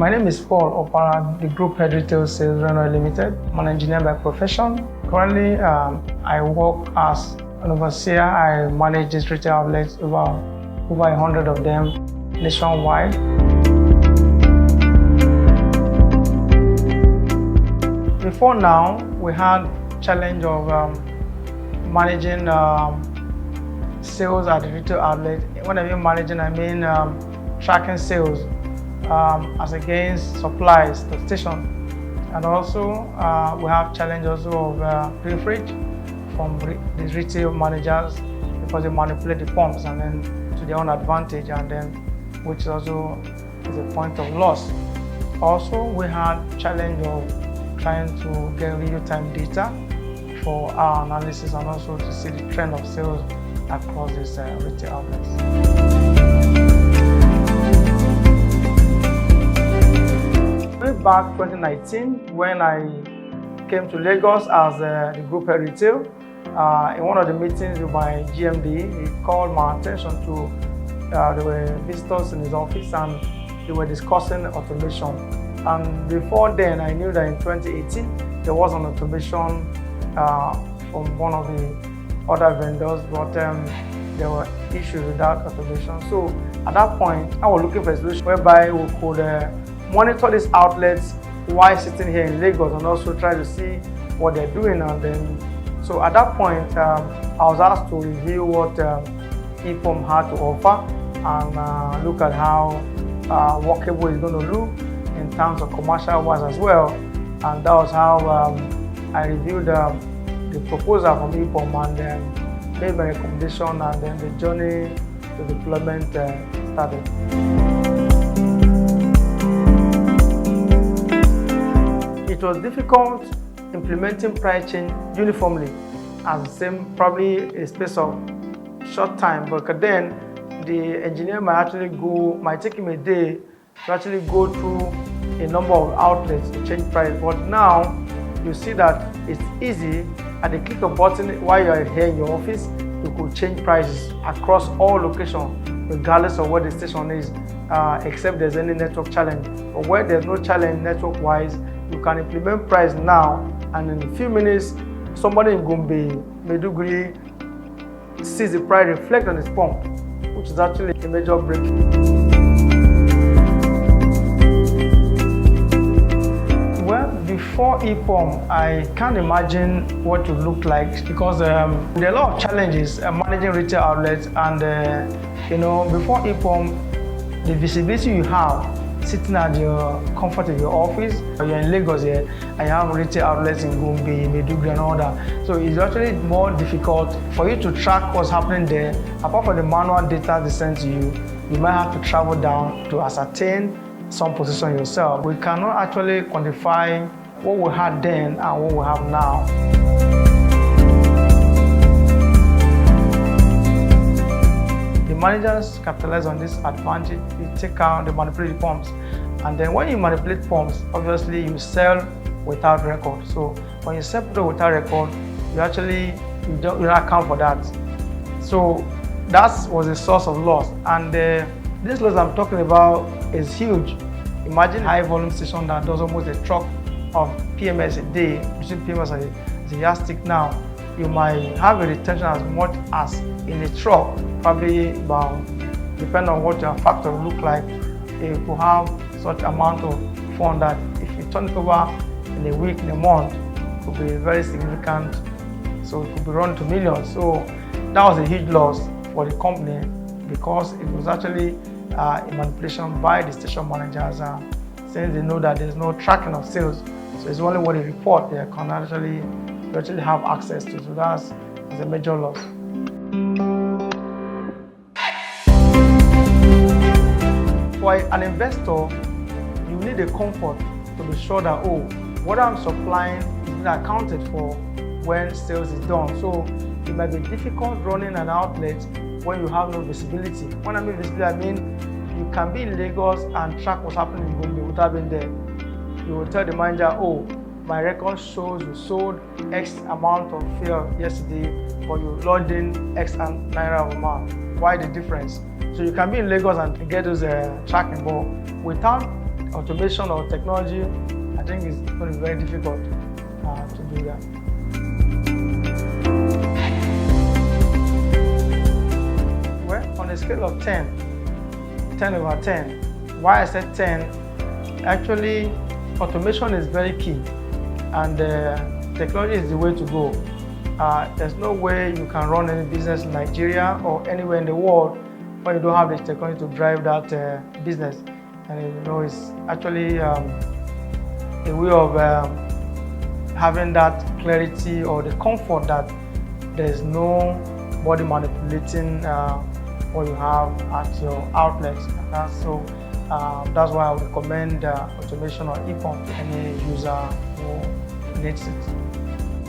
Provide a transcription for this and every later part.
My name is Paul Okparah, the Group Head Retail Sales Reno Limited. I'm an engineer by profession. Currently, I work as an overseer. I manage these retail outlets, over 100 of them nationwide. Before now, we had challenge of managing sales at the retail outlet. When I mean managing, I mean tracking sales as against supplies to station. And also we have challenge also of leverage from the retail managers because they manipulate the pumps and then to their own advantage, and then which also is a point of loss. Also we had challenge of trying to get real-time data for our analysis and also to see the trend of sales across these retail outlets. Way back 2019, when I came to Lagos as the group head retail, in one of the meetings with my GMD, he called my attention to there were visitors in his office and they were discussing automation. And before then, I knew that in 2018 there was an automation from one of the other vendors, but there were issues with that automation. So at that point, I was looking for a solution whereby we could monitor these outlets while sitting here in Lagos and also try to see what they're doing. And then, so at that point, I was asked to review what EPUMP had to offer and look at how workable it's going to look in terms of commercial wise as well. And that was how I reviewed the proposal from EPUMP and then made my recommendation, and then the journey to deployment started. It was difficult implementing price change uniformly as the same, probably a space of short time, but then the engineer might take him a day to actually go through a number of outlets to change price. But now you see that it's easy. At the click of a button while you are here in your office, you could change prices across all locations, regardless of where the station is, except there's any network challenge. But where there's no challenge network-wise, you can implement price now, and in a few minutes, somebody in Gombe, Maiduguri, sees the price reflect on his pump, which is actually a major breakthrough. Well, before EPUMP, I can't imagine what it would look like because there are a lot of challenges managing retail outlets, and before EPUMP, the visibility you have sitting at your comfort of your office. You're in Lagos here, and you have retail outlets in Gombe, Maiduguri, and all that. So it's actually more difficult for you to track what's happening there. Apart from the manual data they send to you, you might have to travel down to ascertain some position yourself. We cannot actually quantify what we had then and what we have now. The managers capitalize on this advantage. You take out the manipulated pumps, and then when you manipulate pumps, obviously you sell without record. So when you sell without record, you don't account for that. So that was a source of loss, and this loss I'm talking about is huge. Imagine a high volume station that does almost a truck of PMS a day, using PMS as a yardstick now. You might have a retention as much as in a truck, probably about, depending on what your factor will look like, you could have such amount of fund that if you turn it over in a week, in a month, it could be very significant. So it could be run to millions. So that was a huge loss for the company because it was actually a manipulation by the station managers since they know that there's no tracking of sales. So it's only what they report they can actually have access to. So that's a major loss. For an investor, you need a comfort to be sure that, what I'm supplying is being accounted for when sales is done. So it might be difficult running an outlet when you have no visibility. When I mean visibility, I mean you can be in Lagos and track what's happening in Gombe without being there. You will tell the manager, my record shows you sold X amount of fuel yesterday, but you logged in X and Naira amount. Why the difference? So you can be in Lagos and get those tracking, but without automation or technology, I think it's going to be very difficult to do that. Well, on a scale of 10 over 10, why I said 10, actually automation is very key, and technology is the way to go. There's no way you can run any business in Nigeria or anywhere in the world when you don't have the technology to drive that business. And it's actually a way of having that clarity or the comfort that there's nobody manipulating what you have at your outlets. And that's why I would recommend automation or EPUMP to any user who needs it.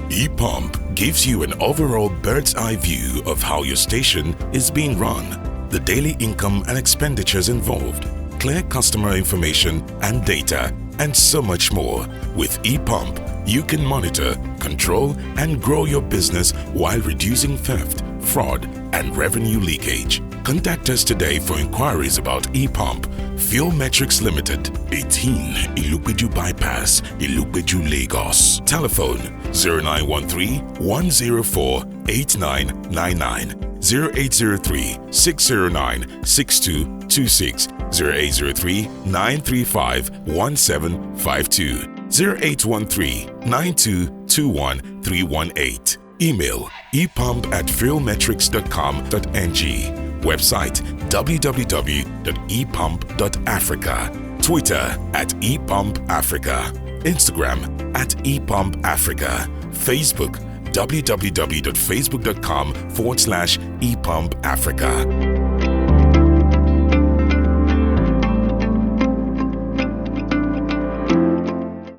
EPUMP gives you an overall bird's eye view of how your station is being run, the daily income and expenditures involved, clear customer information and data, and so much more. With EPUMP, you can monitor, control, and grow your business while reducing theft, fraud, and revenue leakage. Contact us today for inquiries about EPUMP. Fuel Metrics Limited, 18 Ilupeju Bypass, Ilupeju, Lagos. Telephone 0913-104-8999, 0803-609-6226, 0803-935-1752, 0813-9221-318. Email epump@fuelmetrics.com.ng. Website www.epump.africa. Twitter @epumpafrica. Instagram @epumpafrica. Facebook www.facebook.com/epumpafrica.